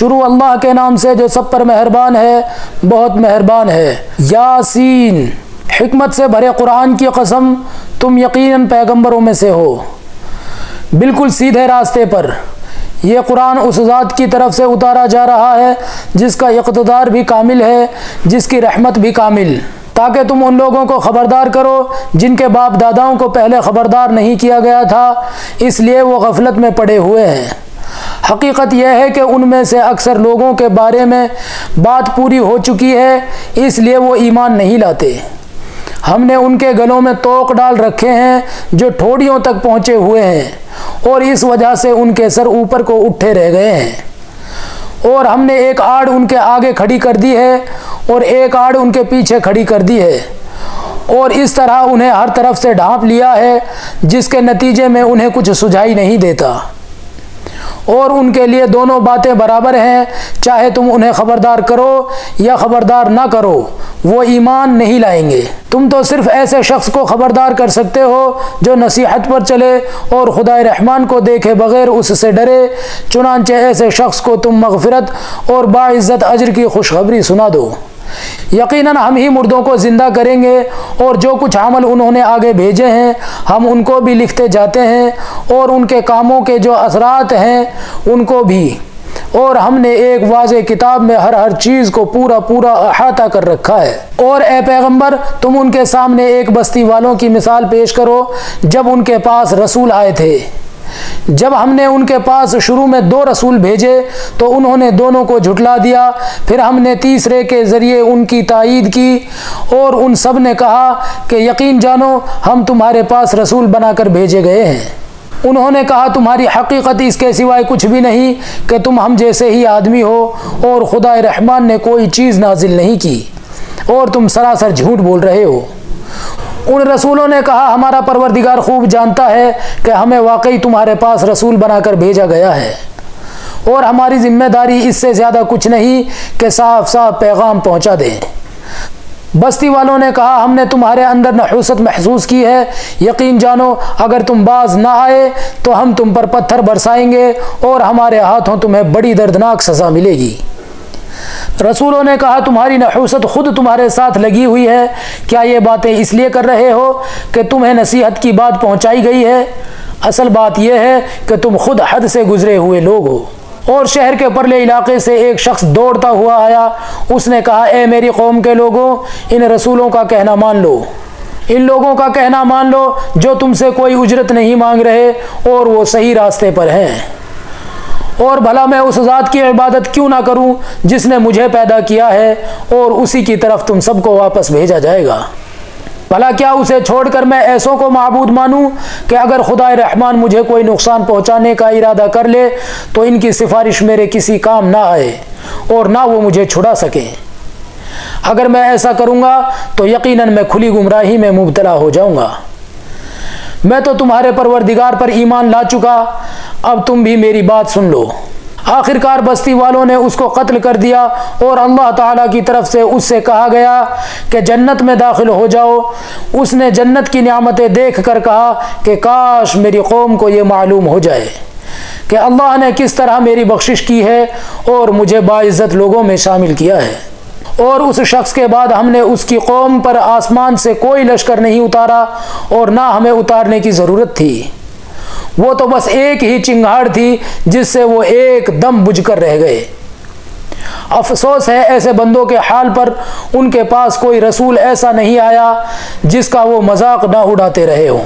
शुरू अल्लाह के नाम से जो सब पर मेहरबान है, बहुत मेहरबान है। यासीन, हिकमत से भरे कुरान की कसम, तुम यकीनन पैगंबरों में से हो, बिल्कुल सीधे रास्ते पर। यह कुरान उस ज़ात की तरफ से उतारा जा रहा है जिसका इक़्तिदार भी कामिल है, जिसकी रहमत भी कामिल, ताकि तुम उन लोगों को ख़बरदार करो जिनके बाप दादाओं को पहले ख़बरदार नहीं किया गया था, इसलिए वो गफलत में पड़े हुए हैं। हकीकत यह है कि उनमें से अक्सर लोगों के बारे में बात पूरी हो चुकी है, इसलिए वो ईमान नहीं लाते। हमने उनके गलों में तोक डाल रखे हैं जो ठोड़ियों तक पहुँचे हुए हैं, और इस वजह से उनके सर ऊपर को उठे रह गए हैं। और हमने एक आड़ उनके आगे खड़ी कर दी है और एक आड़ उनके पीछे खड़ी कर दी है, और इस तरह उन्हें हर तरफ से ढांप लिया है, जिसके नतीजे में उन्हें कुछ सुझाई नहीं देता। और उनके लिए दोनों बातें बराबर हैं, चाहे तुम उन्हें ख़बरदार करो या ख़बरदार ना करो, वो ईमान नहीं लाएंगे। तुम तो सिर्फ़ ऐसे शख्स को ख़बरदार कर सकते हो जो नसीहत पर चले और खुदाए रहमान को देखे बग़ैर उससे डरे। चुनांचे ऐसे शख्स को तुम मग़फ़िरत और बाइज़्ज़त अज्र की खुशखबरी सुना दो। यकीनन हम ही मुर्दों को ज़िंदा करेंगे, और जो कुछ अमल उन्होंने आगे भेजे हैं हम उनको भी लिखते जाते हैं, और उनके कामों के जो असरात हैं उनको भी। और हमने एक वाज़े किताब में हर चीज़ को पूरा पूरा अहाता कर रखा है। और ए पैगंबर, तुम उनके सामने एक बस्ती वालों की मिसाल पेश करो जब उनके पास रसूल आए थे। जब हमने उनके पास शुरू में 2 रसूल भेजे तो उन्होंने दोनों को झुटला दिया, फिर हमने तीसरे के ज़रिए उनकी तायीद की, और उन सब ने कहा कि यकीन जानो हम तुम्हारे पास रसूल बनाकर भेजे गए हैं। उन्होंने कहा तुम्हारी हकीकत इसके सिवाय कुछ भी नहीं कि तुम हम जैसे ही आदमी हो, और खुदा रहमान ने कोई चीज़ नाजिल नहीं की, और तुम सरासर झूठ बोल रहे हो। उन रसूलों ने कहा हमारा परवरदिगार खूब जानता है कि हमें वाकई तुम्हारे पास रसूल बनाकर भेजा गया है, और हमारी जिम्मेदारी इससे ज़्यादा कुछ नहीं कि साफ साफ पैगाम पहुंचा दें। बस्ती वालों ने कहा हमने तुम्हारे अंदर नहूसत महसूस की है, यकीन जानो अगर तुम बाज ना आए तो हम तुम पर पत्थर बरसाएंगे, और हमारे हाथों तुम्हें बड़ी दर्दनाक सज़ा मिलेगी। रसूलों ने कहा तुम्हारी नहूसत खुद तुम्हारे साथ लगी हुई है, क्या ये बातें इसलिए कर रहे हो कि तुम्हें नसीहत की बात पहुंचाई गई है? असल बात यह है कि तुम खुद हद से गुजरे हुए लोग हो। और शहर के परले इलाके से एक शख्स दौड़ता हुआ आया, उसने कहा ए मेरी कौम के लोगों, इन रसूलों का कहना मान लो, इन लोगों का कहना मान लो जो तुमसे कोई उजरत नहीं मांग रहे और वो सही रास्ते पर हैं। और भला मैं उस ज़ात की इबादत क्यों ना करूं जिसने मुझे पैदा किया है, और उसी की तरफ तुम सबको वापस भेजा जाएगा। भला क्या उसे छोड़कर मैं ऐसों को माबूद मानूं कि अगर खुदाए रहमान मुझे कोई नुकसान पहुंचाने का इरादा कर ले तो इनकी सिफारिश मेरे किसी काम ना आए और ना वो मुझे छुड़ा सकें। अगर मैं ऐसा करूंगा तो यकीनन मैं खुली गुमराही में मुब्तला हो जाऊंगा। मैं तो तुम्हारे परवरदिगार पर ईमान ला चुका, अब तुम भी मेरी बात सुन लो। आखिरकार बस्ती वालों ने उसको कत्ल कर दिया, और अल्लाह ताला की तरफ से उससे कहा गया कि जन्नत में दाखिल हो जाओ। उसने जन्नत की नियामतें देख कर कहा कि काश मेरी कौम को ये मालूम हो जाए कि अल्लाह ने किस तरह मेरी बख्शिश की है और मुझे बाइज़्ज़त लोगों में शामिल किया है। और उस शख्स के बाद हमने उसकी कौम पर आसमान से कोई लश्कर नहीं उतारा, और ना हमें उतारने की ज़रूरत थी। वो तो बस एक ही चिंगाड़ थी जिससे वो एकदम बुझकर रह गए। अफसोस है ऐसे बंदों के हाल पर, उनके पास कोई रसूल ऐसा नहीं आया जिसका वो मजाक ना उड़ाते रहे हों।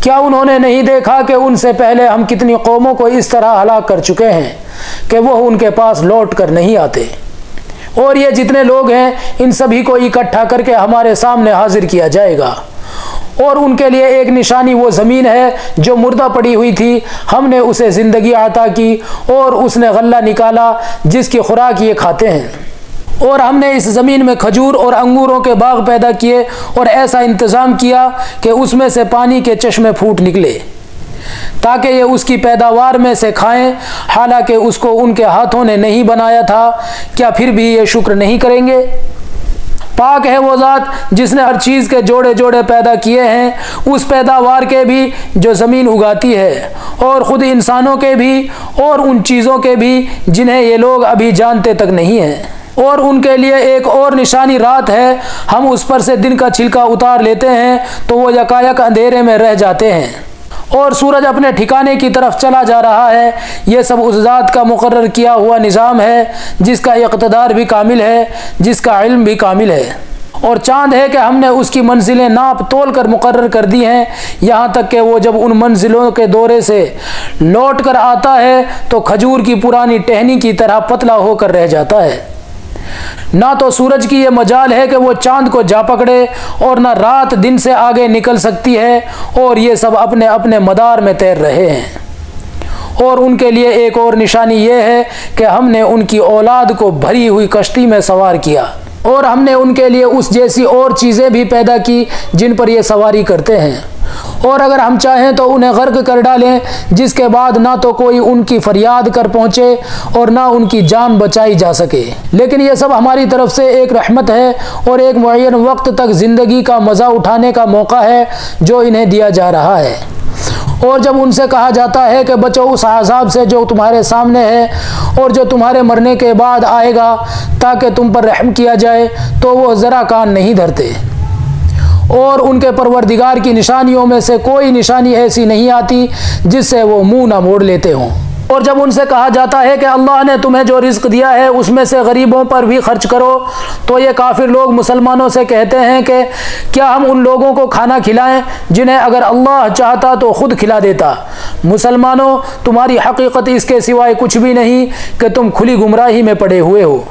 क्या उन्होंने नहीं देखा कि उनसे पहले हम कितनी कौमों को इस तरह हलाक कर चुके हैं कि वो उनके पास लौट कर नहीं आते। और ये जितने लोग हैं इन सभी को इकट्ठा करके हमारे सामने हाजिर किया जाएगा, और उनके लिए एक निशानी वो ज़मीन है जो मुर्दा पड़ी हुई थी, हमने उसे ज़िंदगी अता की और उसने गल्ला निकाला जिसकी खुराक ये खाते हैं। और हमने इस ज़मीन में खजूर और अंगूरों के बाग पैदा किए और ऐसा इंतज़ाम किया कि उसमें से पानी के चश्मे फूट निकले ताकि ये उसकी पैदावार में से खाएं, हालांकि उसको उनके हाथों ने नहीं बनाया था। क्या फिर भी ये शुक्र नहीं करेंगे? पाक है वो ज़ात जिसने हर चीज़ के जोड़े जोड़े पैदा किए हैं, उस पैदावार के भी जो ज़मीन उगाती है, और ख़ुद इंसानों के भी, और उन चीज़ों के भी जिन्हें ये लोग अभी जानते तक नहीं हैं। और उनके लिए एक और निशानी रात है, हम उस पर से दिन का छिलका उतार लेते हैं तो वो यकायक अंधेरे में रह जाते हैं और सूरज अपने ठिकाने की तरफ चला जा रहा है। ये सब उस ज़ात का मुकर्रर किया हुआ निज़ाम है जिसका इक़्तिदार भी कामिल है, जिसका इल्म भी कामिल है। और चाँद है कि हमने उसकी मंजिलें नाप तोल कर मुकर्रर कर दी हैं, यहाँ तक कि वो जब उन मंजिलों के दौरे से लौट कर आता है तो खजूर की पुरानी टहनी की तरह पतला होकर रह जाता है। ना तो सूरज की ये मजाल है कि वो चांद को जा पकड़े, और ना रात दिन से आगे निकल सकती है, और ये सब अपने अपने मदार में तैर रहे हैं। और उनके लिए एक और निशानी ये है कि हमने उनकी औलाद को भरी हुई कश्ती में सवार किया, और हमने उनके लिए उस जैसी और चीज़ें भी पैदा की जिन पर ये सवारी करते हैं। और अगर हम चाहें तो उन्हें गर्क कर डालें, जिसके बाद ना तो कोई उनकी फरियाद कर पहुँचे और ना उनकी जान बचाई जा सके। लेकिन ये सब हमारी तरफ से एक रहमत है और एक मुअय्यन वक्त तक ज़िंदगी का मज़ा उठाने का मौका है जो इन्हें दिया जा रहा है। और जब उनसे कहा जाता है कि बचो उस अज़ाब से जो तुम्हारे सामने है और जो तुम्हारे मरने के बाद आएगा ताकि तुम पर रहम किया जाए, तो वो ज़रा कान नहीं धरते। और उनके परवरदिगार की निशानियों में से कोई निशानी ऐसी नहीं आती जिससे वो मुंह ना मोड़ लेते हों। और जब उनसे कहा जाता है कि अल्लाह ने तुम्हें जो रिज़्क दिया है उसमें से गरीबों पर भी खर्च करो, तो ये काफिर लोग मुसलमानों से कहते हैं कि क्या हम उन लोगों को खाना खिलाएं जिन्हें अगर अल्लाह चाहता तो खुद खिला देता। मुसलमानों, तुम्हारी हकीकत इसके सिवाय कुछ भी नहीं कि तुम खुली गुमराही में पड़े हुए हो।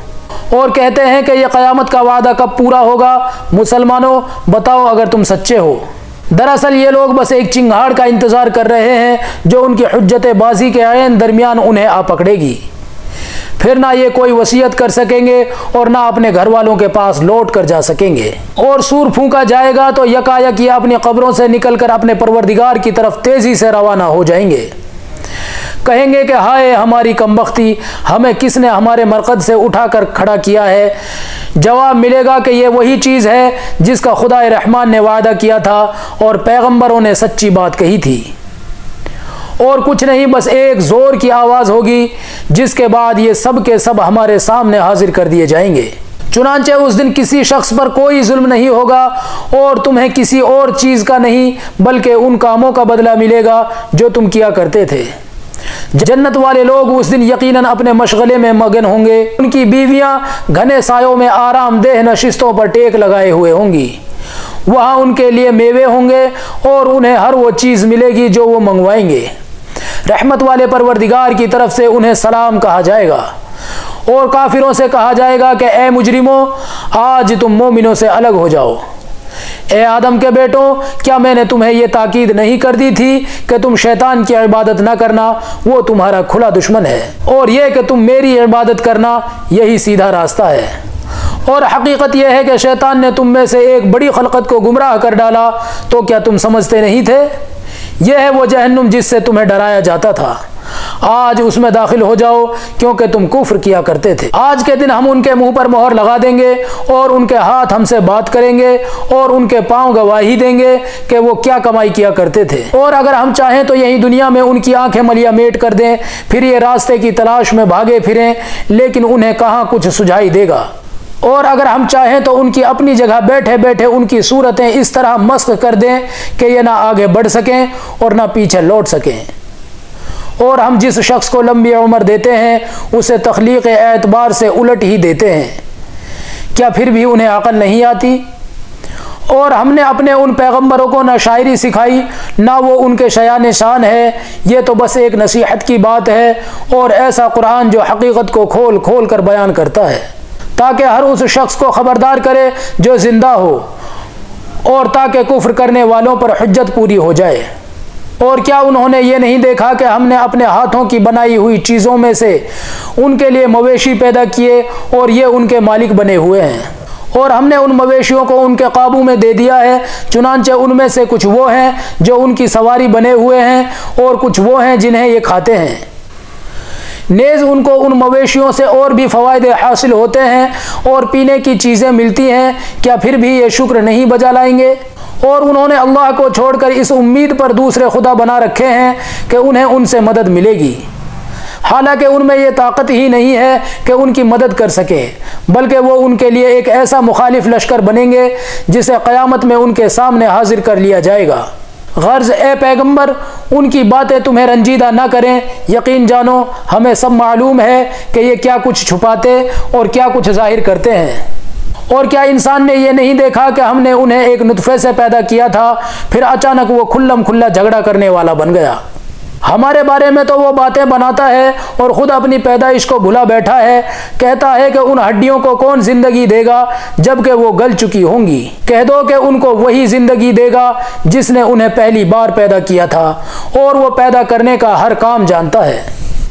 और कहते हैं कि यह क़यामत का वादा कब पूरा होगा। मुसलमानों, बताओ अगर तुम सच्चे हो। दरअसल ये लोग बस एक चिंगाड़ का इंतज़ार कर रहे हैं जो उनकी हुज्जत बाजी के ऐन दरमियान उन्हें आ पकड़ेगी। फिर ना ये कोई वसीयत कर सकेंगे और ना अपने घर वालों के पास लौट कर जा सकेंगे। और सूर फूंका जाएगा तो यकायक ये अपनी कब्रों से निकलकर अपने परवरदिगार की तरफ तेज़ी से रवाना हो जाएंगे। कहेंगे कि हाय हमारी कमबख्ती, हमें किसने हमारे मरकद से उठाकर खड़ा किया है। जवाब मिलेगा कि ये वही चीज़ है जिसका खुदाए रहमान ने वादा किया था और पैगंबरों ने सच्ची बात कही थी। और कुछ नहीं, बस एक ज़ोर की आवाज़ होगी जिसके बाद ये सब के सब हमारे सामने हाजिर कर दिए जाएंगे। चुनांचे उस दिन किसी शख्स पर कोई जुल्म नहीं होगा और तुम्हें किसी और चीज़ का नहीं बल्कि उन कामों का बदला मिलेगा जो तुम किया करते थे। जन्नत वाले लोग उस दिन यकीनन अपने मशगले में मगन होंगे। उनकी बीवियां घने सायों में आरामदेह नशिस्तों पर टेक लगाए हुए होंगी। वहाँ उनके लिए मेवे होंगे और उन्हें हर वो चीज़ मिलेगी जो वो मंगवाएंगे। रहमत वाले परवरदिगार की तरफ से उन्हें सलाम कहा जाएगा और काफिरों से कहा जाएगा कि ए मुजरिमों, आज तुम मोमिनों से अलग हो जाओ। ए आदम के बेटों, क्या मैंने तुम्हें यह ताकीद नहीं कर दी थी कि तुम शैतान की इबादत ना करना, वो तुम्हारा खुला दुश्मन है, और यह कि तुम मेरी इबादत करना, यही सीधा रास्ता है। और हकीकत यह है कि शैतान ने तुम में से एक बड़ी खलकत को गुमराह कर डाला, तो क्या तुम समझते नहीं थे? यह है वो जहन्नुम जिससे तुम्हें डराया जाता था। आज उसमें दाखिल हो जाओ क्योंकि तुम कुफ्र किया करते थे। आज के दिन हम उनके मुंह पर मोहर लगा देंगे और उनके हाथ हमसे बात करेंगे और उनके पांव गवाही देंगे कि वो क्या कमाई किया करते थे। और अगर हम चाहें तो यही दुनिया में उनकी आंखें मलिया मेट कर दें, फिर ये रास्ते की तलाश में भागे फिरें, लेकिन उन्हें कहाँ कुछ सुझाई देगा। और अगर हम चाहें तो उनकी अपनी जगह बैठे बैठे उनकी सूरतें इस तरह मस्क कर दें कि ये ना आगे बढ़ सकें और ना पीछे लौट सकें। और हम जिस शख्स को लंबी उम्र देते हैं उसे तख्लीक एतबार से उलट ही देते हैं। क्या फिर भी उन्हें अकल नहीं आती? और हमने अपने उन पैगंबरों को ना शायरी सिखाई ना वो उनके शयान शान है। ये तो बस एक नसीहत की बात है और ऐसा कुरान जो हकीकत को खोल खोल कर बयान करता है ताकि हर उस शख्स को खबरदार करे जो जिंदा हो और ताकि कुफ्र करने वालों पर हुज्जत पूरी हो जाए। और क्या उन्होंने ये नहीं देखा कि हमने अपने हाथों की बनाई हुई चीज़ों में से उनके लिए मवेशी पैदा किए और ये उनके मालिक बने हुए हैं। और हमने उन मवेशियों को उनके काबू में दे दिया है, चुनांचे उनमें से कुछ वो हैं जो उनकी सवारी बने हुए हैं और कुछ वो हैं जिन्हें ये खाते हैं। नेज़ उनको उन मवेशियों से और भी फ़वायदे हासिल होते हैं और पीने की चीज़ें मिलती हैं, क्या फिर भी ये शुक्र नहीं बजा लाएंगे? और उन्होंने अल्लाह को छोड़कर इस उम्मीद पर दूसरे खुदा बना रखे हैं कि उन्हें उनसे मदद मिलेगी, हालांकि उनमें यह ताकत ही नहीं है कि उनकी मदद कर सके, बल्कि वो उनके लिए एक ऐसा मुखालिफ लश्कर बनेंगे जिसे क़यामत में उनके सामने हाजिर कर लिया जाएगा। गर्ज ए पैगंबर, उनकी बातें तुम्हें रंजीदा ना करें। यकीन जानो हमें सब मालूम है कि ये क्या कुछ छुपाते और क्या कुछ जाहिर करते हैं। और क्या इंसान ने यह नहीं देखा कि हमने उन्हें एक नुतफे से पैदा किया था, फिर अचानक वो खुल्लम खुल्ला झगड़ा करने वाला बन गया। हमारे बारे में तो वो बातें बनाता है और ख़ुद अपनी पैदाइश को भुला बैठा है। कहता है कि उन हड्डियों को कौन ज़िंदगी देगा जबकि वो गल चुकी होंगी। कह दो कि उनको वही ज़िंदगी देगा जिसने उन्हें पहली बार पैदा किया था, और वो पैदा करने का हर काम जानता है।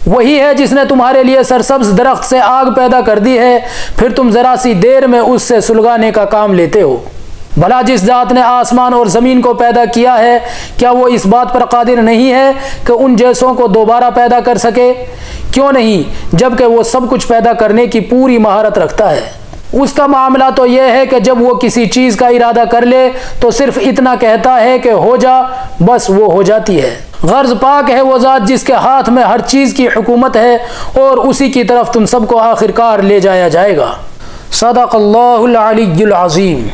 वही है जिसने तुम्हारे लिए सरसब्ज दरख्त से आग पैदा कर दी है, फिर तुम ज़रा सी देर में उससे सुलगाने का काम लेते हो। भला जिस ज़ात ने आसमान और ज़मीन को पैदा किया है, क्या वो इस बात पर कादिर नहीं है कि उन जैसों को दोबारा पैदा कर सके? क्यों नहीं, जबकि वो सब कुछ पैदा करने की पूरी महारत रखता है। उसका मामला तो यह है कि जब वो किसी चीज़ का इरादा कर ले तो सिर्फ इतना कहता है कि हो जा, बस वो हो जाती है। गर्ज पाक है वो ज़ात जिसके हाथ में हर चीज़ की हुकूमत है और उसी की तरफ तुम सबको आखिरकार ले जाया जाएगा। सदक़ल्लाहुल अलीयुल अज़ीम।